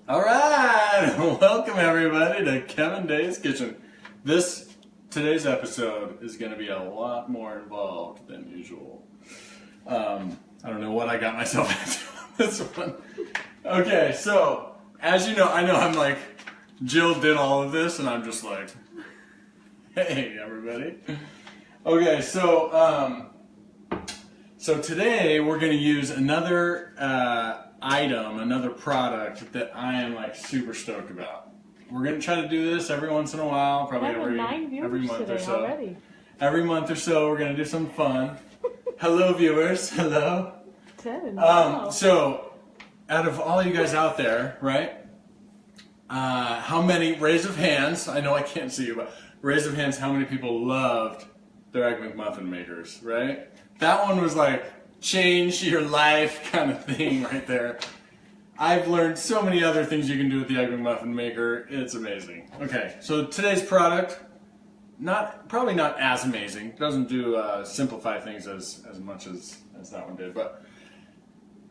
All right, welcome everybody to Kevin Day's Kitchen. Today's episode is going to be a lot more involved than usual. I don't know what I got myself into this one. Okay, so as you know, I know I'm like, Jill did all of this, and I'm just like, hey everybody. Okay, so today we're going to use another item, another product that I am like super stoked about. We're going to try to do this every once in a while, probably every month or so. Already. Every month or so we're going to do some fun. Hello viewers, hello. 10. So out of all you guys out there, right? How many, raise of hands, I know I can't see you, but raise of hands, how many people loved their Egg McMuffin makers, right? That one was like, change your life kind of thing right there. I've learned so many other things you can do with the Egg McMuffin maker. It's amazing. Okay, so today's product, probably not as amazing. It doesn't do simplify things as much as that one did, but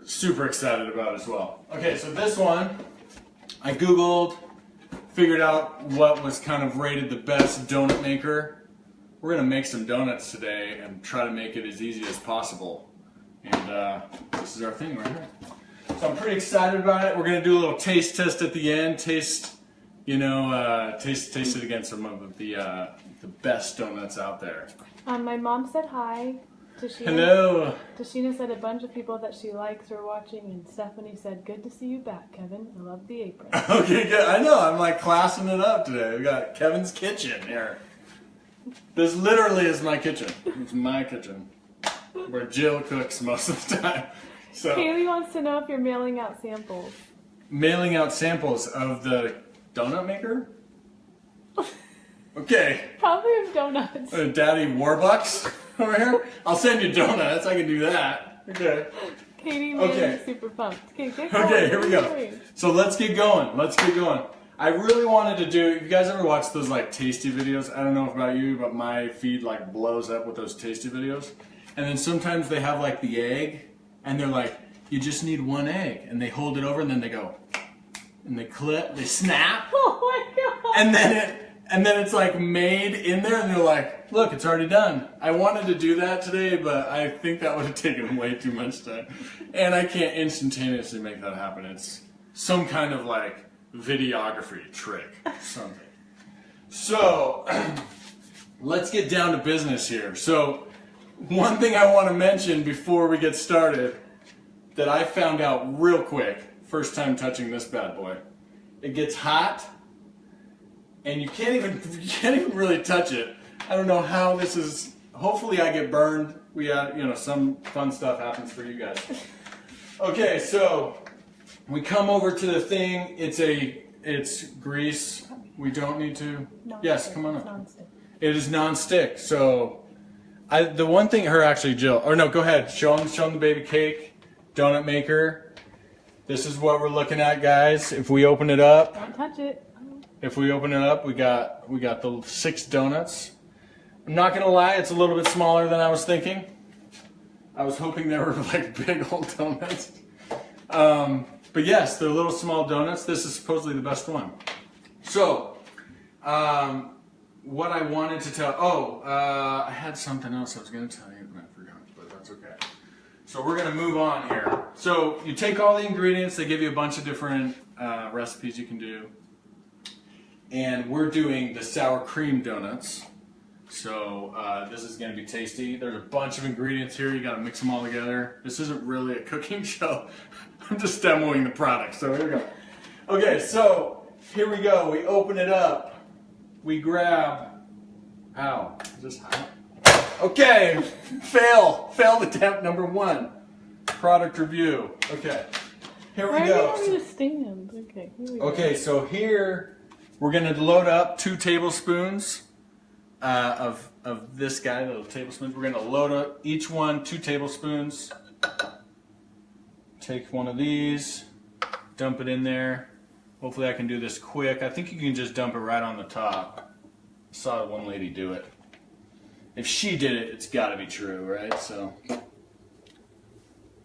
super excited about it as well. Okay, so this one, I Googled, figured out what was kind of rated the best donut maker. We're gonna make some donuts today and try to make it as easy as possible. And this is our thing right here. So I'm pretty excited about it. We're gonna do a little taste test at the end. Taste it against some of the best donuts out there. My mom said hi. Tashina, hello. Tashina said a bunch of people that she likes are watching, and Stephanie said, "Good to see you back, Kevin. I love the apron." Okay, good. I know. I'm like classing it up today. We got Kevin's kitchen here. This literally is my kitchen. It's my kitchen, where Jill cooks most of the time. So, Kaylee wants to know if you're mailing out samples. Mailing out samples of the donut maker? Okay. Probably of donuts. Daddy Warbucks over here? I'll send you donuts. I can do that. Okay. Katie made me super pumped. Okay, here we go. So let's get going. Let's get going. I really wanted to do, you guys ever watch those like tasty videos? I don't know about you, but my feed like blows up with those tasty videos. And then sometimes they have like the egg, and they're like, you just need one egg. And they hold it over, and then they go, and they clip, they snap. Oh my god. And then it's like made in there, and they're like, look, it's already done. I wanted to do that today, but I think that would have taken way too much time. And I can't instantaneously make that happen. It's some kind of like videography trick, something. So, let's get down to business here. So, one thing I want to mention before we get started that I found out real quick, first time touching this bad boy. It gets hot, and you can't even really touch it. I don't know how this is. Hopefully, I get burned. We some fun stuff happens for you guys. Okay, so we come over to the thing. It's grease. We don't need to. Yes, come on up. Non-stick. It is non-stick. So the one thing Jill, or no, go ahead. Show them the Babycakes Donut Maker. This is what we're looking at, guys. If we open it up, don't touch it. If we open it up, we got the 6 donuts. I'm not gonna lie, it's a little bit smaller than I was thinking. I was hoping they were like big old donuts. But yes, they're little small donuts. This is supposedly the best one. So, what I wanted to tell, I had something else I was going to tell you, but I forgot, but that's okay. So we're going to move on here. So you take all the ingredients, they give you a bunch of different recipes you can do. And we're doing the sour cream donuts. So this is going to be tasty. There's a bunch of ingredients here. You got to mix them all together. This isn't really a cooking show. I'm just demoing the product. So here we go. Okay, so here we go. We open it up. We grab. Ow, is this hot? Okay, fail attempt number 1. Product review. Okay, here we go. Why do you want me to stand? Okay, here we go. Okay, so here we're going to load up 2 tablespoons of this guy, little tablespoons. We're going to load up each one 2 tablespoons. Take one of these, dump it in there. Hopefully I can do this quick. I think you can just dump it right on the top. I saw one lady do it. If she did it, it's got to be true, right? So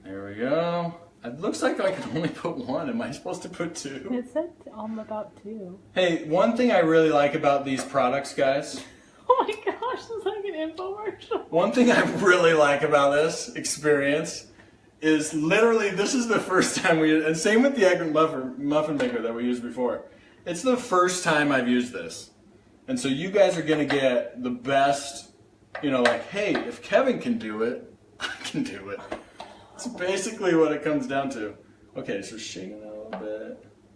there we go. It looks like I can only put one. Am I supposed to put two? It said about 2. Hey, one thing I really like about these products, guys. Oh my gosh, it's like an infomercial. One thing I really like about this experience is literally this is the first time and same with the egg muffin maker that we used before. It's the first time I've used this. And so you guys are going to get the best, you know, like, hey, if Kevin can do it, I can do it. It's basically what it comes down to. Okay, so shaking it a little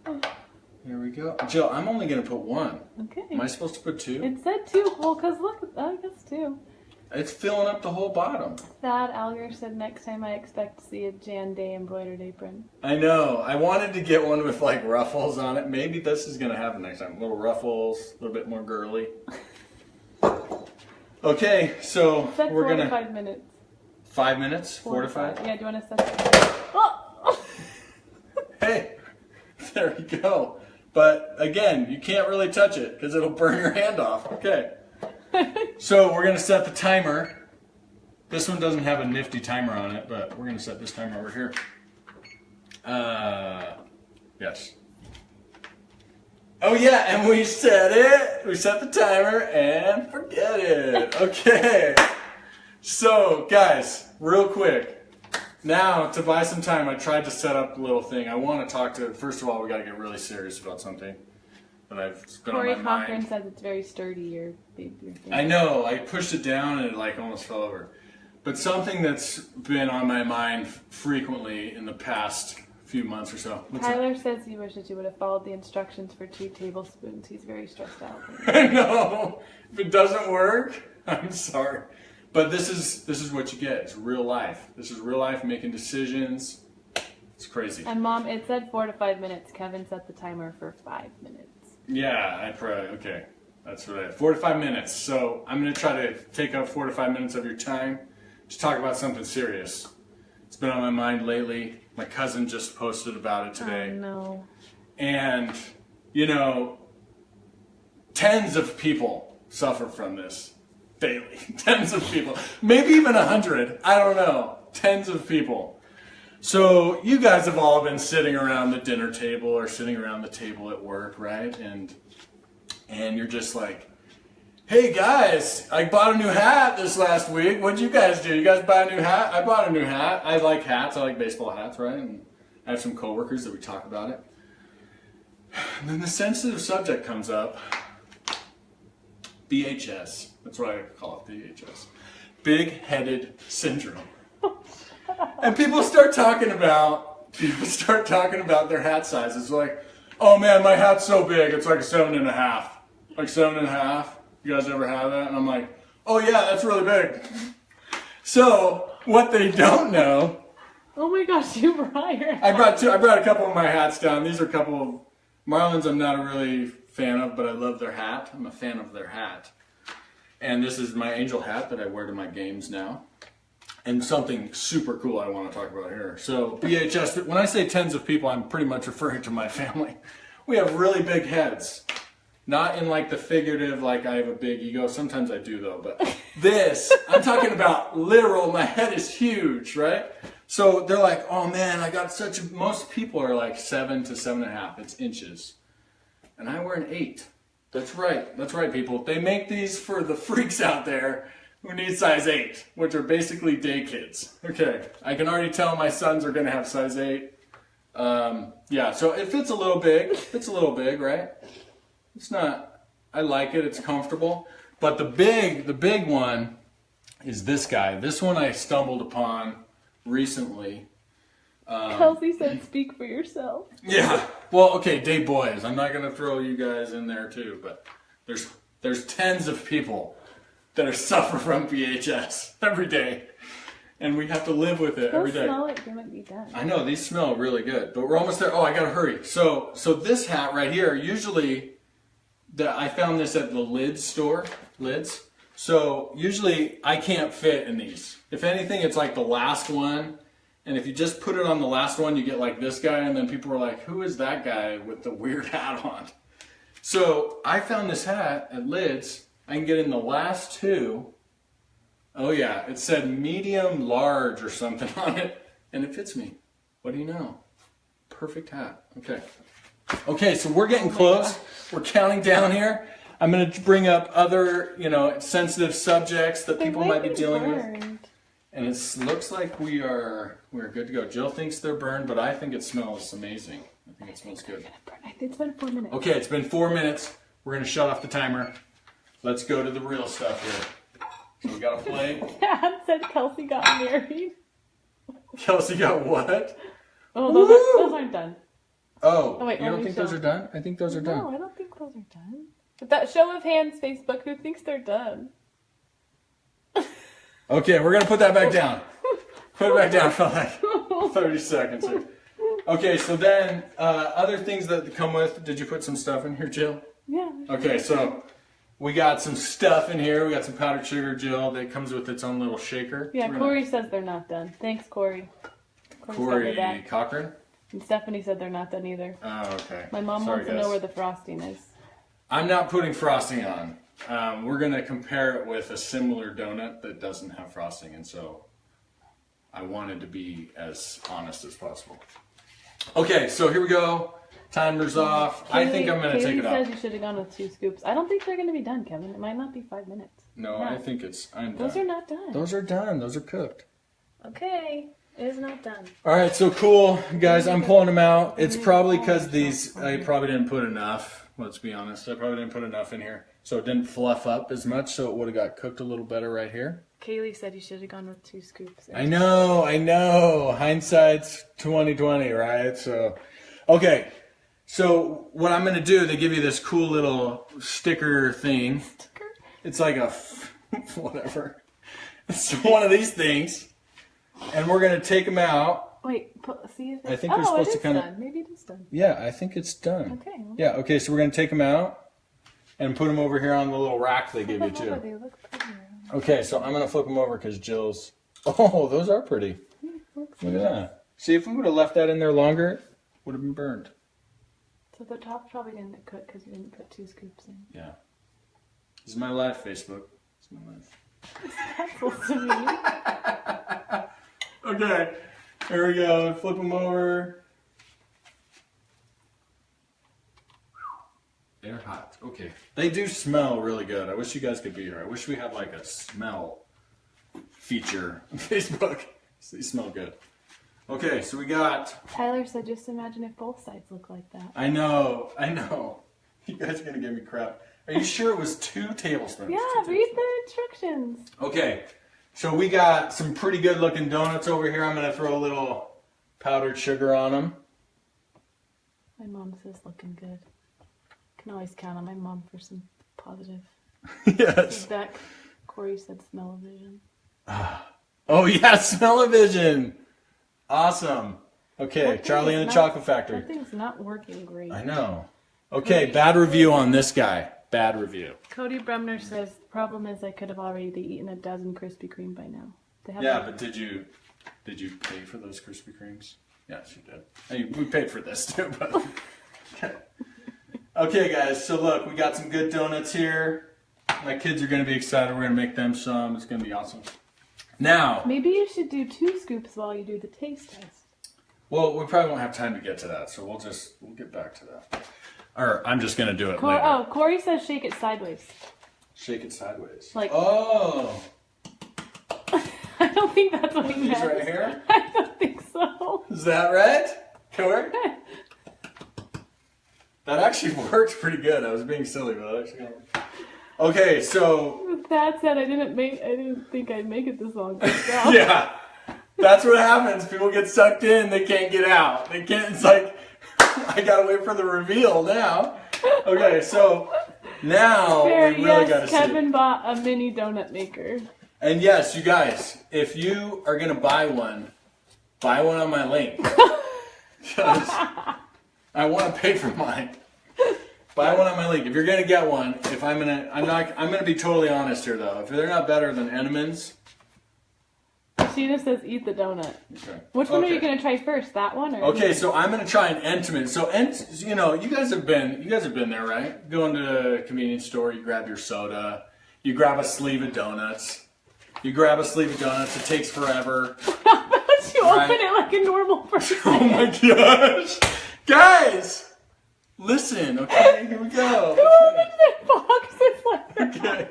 bit. Here we go. Jill, I'm only going to put 1. Okay. Am I supposed to put 2? It said 2. Well, because look, I guess 2. It's filling up the whole bottom. Thad Alger said next time I expect to see a Jan Day embroidered apron. I know. I wanted to get one with like ruffles on it. Maybe this is going to happen next time. Little ruffles, a little bit more girly. Okay, so It said we're 4 going to to... 5 minutes. 5 minutes? 4 to 5? Yeah, do you want to set that? Oh! Hey, there you go. But again, you can't really touch it because it'll burn your hand off. Okay. So we're going to set the timer. This one doesn't have a nifty timer on it, but we're going to set this timer over here. Yes. Oh yeah, and we set it. We set the timer and forget it. Okay. So guys, real quick. Now, to buy some time, I tried to set up a little thing. I want to talk to, first of all, we got to get really serious about something that I've been Corey on my Cochran mind. says it's very sturdy, your thing. I know, I pushed it down and it like almost fell over. But something that's been on my mind frequently in the past few months or so. Tyler says he wishes he would have followed the instructions for 2 tablespoons. He's very stressed out. I know. If it doesn't work, I'm sorry. But this is what you get. It's real life. This is real life making decisions. It's crazy. And Mom, it said 4 to 5 minutes. Kevin set the timer for 5 minutes. Yeah, I probably, okay. That's what I had. 4 to 5 minutes. So I'm going to try to take up 4 to 5 minutes of your time to talk about something serious. It's been on my mind lately. My cousin just posted about it today. Oh, no. And, you know, tens of people suffer from this daily. Tens of people. Maybe even 100. I don't know. Tens of people. So you guys have all been sitting around the dinner table or sitting around the table at work, right? And you're just like, hey guys, I bought a new hat this last week. What'd you guys do? You guys buy a new hat? I bought a new hat. I like hats. I like baseball hats, right? And I have some coworkers that we talk about it. And then the sensitive subject comes up. BHS. That's what I call it, BHS. Big-headed syndrome. And people start talking about their hat sizes. Like, oh man, my hat's so big, it's like a 7.5. Like 7.5. You guys ever have that? And I'm like, oh yeah, that's really big. So what they don't know. Oh my gosh, you brought your hat. I brought a couple of my hats down. These are a couple of Marlins I'm not a really fan of, but I love their hat. I'm a fan of their hat. And this is my angel hat that I wear to my games now. And something super cool I want to talk about here. So BHS, when I say tens of people, I'm pretty much referring to my family. We have really big heads. Not in like the figurative, like I have a big ego. Sometimes I do though, but this, I'm talking about literal, my head is huge, right? So they're like, oh man, I got most people are like 7 to 7.5, it's inches. And I wear an 8. That's right people. They make these for the freaks out there who need size 8, which are basically day kids. Okay, I can already tell my sons are gonna have size 8. Yeah, so it fits a little big, right? It's not, I like it, it's comfortable. But the big one is this guy. This one I stumbled upon recently. Kelsey said, speak for yourself. Yeah, well, okay, day boys. I'm not going to throw you guys in there too, but there's tens of people that are suffer from BHS every day. And we have to live with it every day. Those smell like they might be done. I know, these smell really good, but we're almost there. Oh, I got to hurry. So this hat right here, usually... I found this at the Lids store, Lids. So usually I can't fit in these. If anything, it's like the last one. And if you just put it on the last one, you get like this guy. And then people are like, who is that guy with the weird hat on? So I found this hat at Lids. I can get in the last 2. Oh yeah, it said medium large or something on it. And it fits me. What do you know? Perfect hat. Okay. Okay, so we're getting close. We're counting down here. I'm going to bring up other, sensitive subjects that people might be dealing with. And it looks like we're good to go. Jill thinks they're burned, but I think it smells amazing. I think it smells good. It's been 4 minutes. Okay, it's been 4 minutes. We're going to shut off the timer. Let's go to the real stuff here. So we got a plate. Dad said Kelsey got married. Kelsey got what? Oh, those aren't done. Oh, wait, you don't think those are done? I think those are done. No, I don't think those are done. But that show of hands, Facebook, who thinks they're done? Okay, we're going to put that back down. Put it back down for like 30 seconds here. Okay, so then other things that come with, did you put some stuff in here, Jill? Yeah. Okay, so we got some stuff in here. We got some powdered sugar, Jill, that comes with its own little shaker. Yeah, Corey says they're not done. Thanks, Corey. Corey Cochran? And Stephanie said they're not done either. Oh, okay. My mom wants to know where the frosting is. I'm not putting frosting on. We're going to compare it with a similar donut that doesn't have frosting, and so I wanted to be as honest as possible. Okay, so here we go. Timer's off. I think I'm going to take it off. Kaylee says you should have gone with 2 scoops. I don't think they're going to be done, Kevin. It might not be 5 minutes. No, I think I'm done. Those are not done. Those are done. Those are cooked. Okay. It is not done. All right, so cool. Guys, I'm pulling them out. It's probably because I probably didn't put enough. Let's be honest. I probably didn't put enough in here. So it didn't fluff up as much, so it would have got cooked a little better right here. Kaylee said you should have gone with 2 scoops. I know. Hindsight's 2020, right? So, okay. So what I'm going to do, they give you this cool little sticker thing. Sticker? It's like a, whatever. It's one of these things. And we're going to take them out. Wait, see if it's... I think we're supposed to kind of... Maybe it is done. Yeah, I think it's done. Okay. Well, yeah, okay, so we're going to take them out and put them over here on the little rack they give you, too. They look prettier. Okay, so I'm going to flip them over because Jill's... Oh, those are pretty. Look at that. See, if we would have left that in there longer, it would have been burned. So the top probably didn't cook because you didn't put 2 scoops in. Yeah. This is my life, Facebook. This is my life. That's supposed to mean. Okay, here we go. Flip them over. They're hot. Okay. They do smell really good. I wish you guys could be here. I wish we had like a smell feature on Facebook. They smell good. Okay, so we got... Tyler said just imagine if both sides look like that. I know. You guys are going to give me crap. Are you sure it was 2 tablespoons? Yeah, read the instructions. Okay. So we got some pretty good looking donuts over here. I'm going to throw a little powdered sugar on them. My mom says looking good. Can always count on my mom for some positive yes. feedback. Corey said smell-o-vision. Oh yeah, smell-o-vision. Awesome. Okay, Charlie and the Chocolate Factory. That thing's not working great. I know. Okay, bad review on this guy. Bad review. Cody Bremner says, problem is I could have already eaten a dozen Krispy Kreme by now. But did you pay for those Krispy Kremes? Yes, you did. Hey, we paid for this too, but okay. Okay, guys, so look, we got some good donuts here. My kids are going to be excited. We're going to make them some. It's going to be awesome. Now, maybe you should do 2 scoops while you do the taste test. Well, we probably won't have time to get to that, so we'll get back to that. Or I'm just going to do it later. Oh, Corey says shake it sideways. Shake it sideways. Like, oh. I don't think that's what he meant. These right here? I don't think so. Is that right, Corey? That actually worked pretty good. I was being silly, but that actually worked. Okay, so... With that said, I didn't think I'd make it this long. Yeah. That's what happens. People get sucked in. They can't get out. They can't... It's like... I gotta wait for the reveal now. Okay, so... Now, we really gotta see. Kevin bought a mini donut maker. And yes, you guys, if you are gonna buy one on my link. Because I want to pay for mine. Buy one on my link. If you're gonna get one, I'm gonna be totally honest here though. If they're not better than Entenmann's. Sheena says eat the donut. Okay. Which one are you gonna try first? That one or? Okay, so I'm gonna try an Entenmann's. So you guys have been there, right? Going to a convenience store, you grab your soda, you grab a sleeve of donuts. It takes forever. How about you open it like a normal person. Oh my gosh. Guys, listen, okay? Here we go. Who opens their boxes like that? Okay.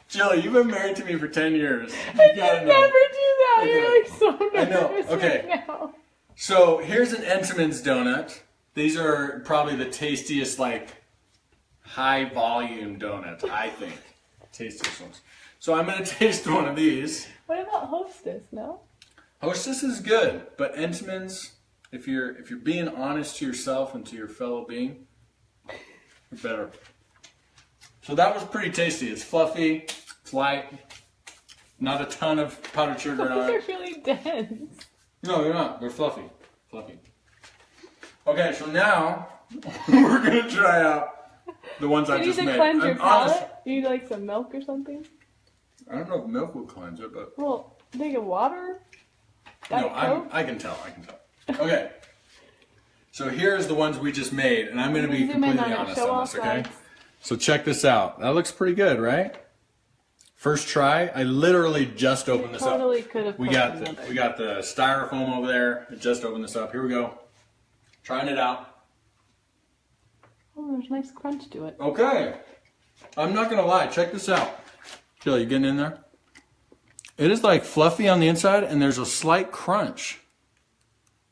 Jill, you've been married to me for 10 years. I You gotta could know. never do that. Okay. You're like so I know. nervous Okay. right now. So here's an Entenmann's donut. These are probably the tastiest, like, high volume donut, I think. Tastiest ones. So I'm gonna taste one of these. What about Hostess? No. Hostess is good, but Entenmann's, if you're being honest to yourself and to your fellow being, you're better. So that was pretty tasty. It's fluffy, it's light, not a ton of powdered sugar on Those it. are really dense. No, they're not. They're fluffy. Fluffy. Okay, so now we're gonna try out the ones I You need just to made. cleanse your I'm honest. palate. You need like some milk or something. I don't know if milk will cleanse it, but Well, take a water. no, Diet Coke? I can tell. Okay. So here's the ones we just made, and I'm gonna be Zoom in completely on it. honest Show on all this. Okay. sides. So check this out. That looks pretty good, right? First try. I literally just opened this up. Totally could have. We got the styrofoam over there. I just opened this up. Here we go. Trying it out. Oh, there's a nice crunch to it. Okay. I'm not gonna lie. Check this out. Jill, you getting in there? It is like fluffy on the inside, and there's a slight crunch.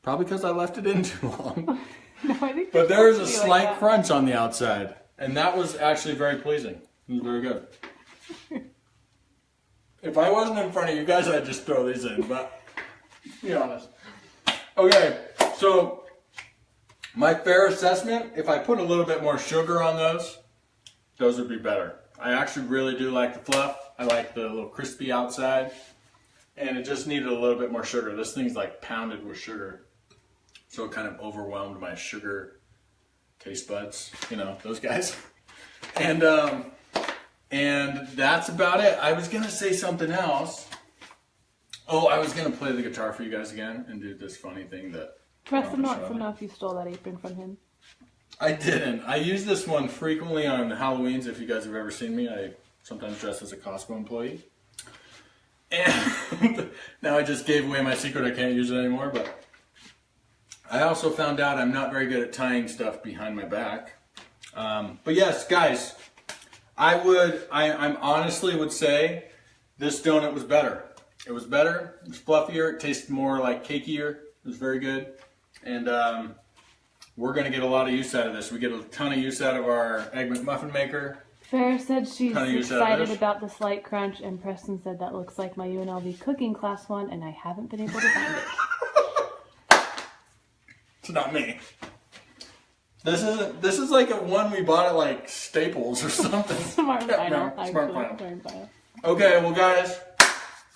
Probably because I left it in too long. No, I think. But there is a supposed to be slight like that. crunch on the outside, and that was actually very pleasing. It was very good. If I wasn't in front of you guys, I'd just throw these in, but be honest. Okay, so my fair assessment, if I put a little bit more sugar on those would be better. I actually really do like the fluff. I like the little crispy outside, and it just needed a little bit more sugar. This thing's like pounded with sugar, so it kind of overwhelmed my sugar taste buds, you know, those guys. And that's about it. I was gonna say something else. Oh, I was gonna play the guitar for you guys again and do this funny thing that Preston wants to know if you stole that apron from him. I didn't. I use this one frequently on Halloweens. If you guys have ever seen me, I sometimes dress as a Costco employee. And now I just gave away my secret. I can't use it anymore. But I also found out I'm not very good at tying stuff behind my back. But yes, guys, I honestly would say this donut was better. It was better. It was fluffier. It tasted more like cakier. It was very good. And we're going to get a lot of use out of this. We get a ton of use out of our Egg McMuffin maker. Farrah said she's Kinda use that excited dish. about the slight crunch, and Preston said that looks like my UNLV cooking class one, and I haven't been able to find it. It's not me. This is like a one we bought at like Staples or something. Smart Yeah, final. no, Actually, Smart Final. Smart final. Okay, well guys,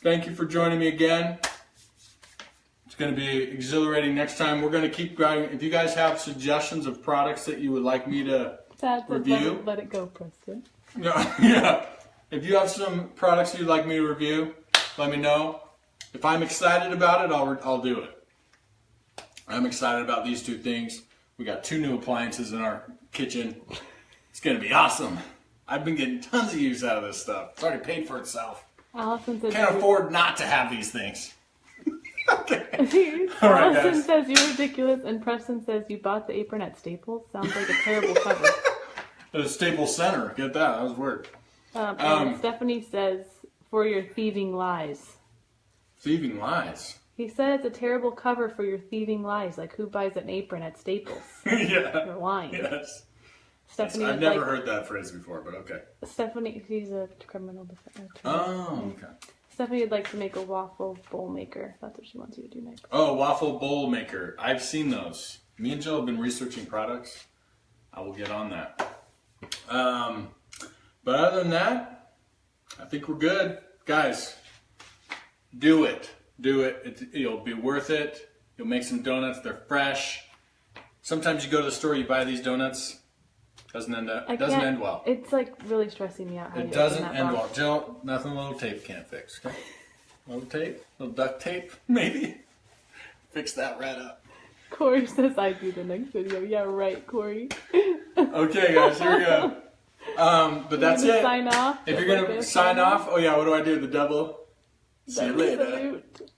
thank you for joining me again. It's going to be exhilarating next time. We're going to keep growing. If you guys have suggestions of products that you would like me to Sad, but review, let it go, Preston. yeah. If you have some products you'd like me to review, let me know. If I'm excited about it, I'll do it. I'm excited about these two things. We got 2 new appliances in our kitchen. It's going to be awesome. I've been getting tons of use out of this stuff. It's already paid for itself. Allison says Can't afford not to have these things. Okay. All right, Allison guys. says you're ridiculous, and Preston says you bought the apron at Staples. Sounds like a terrible cover. The Staples Center. Get that. That was weird. And Stephanie says, for your thieving lies. Thieving lies. He said it's a terrible cover for your thieving lies. Like, who buys an apron at Staples? Yeah. You're lying. Yes. Stephanie I've is never like, heard that phrase before, but okay. Stephanie, she's a criminal defense. Oh, okay. Stephanie would like to make a waffle bowl maker. That's what she wants you to do next. Oh, waffle bowl maker. I've seen those. Me and Jill have been researching products. I will get on that. But other than that, I think we're good. Guys, do it. Do it. It'll be worth it. You'll make some donuts. They're fresh. Sometimes you go to the store, you buy these donuts. Doesn't end well. It's like really stressing me out. How It you doesn't open that end well. box. Jill, nothing a little tape can't fix. Okay? Little tape, little duct tape, maybe. Fix that right up. Corey says I do the next video. Yeah, right, Corey. Okay, guys, here we go. But that's You're gonna it. Sign off. If you're gonna sign off, oh yeah, what do I do? The double. See you later. Salute.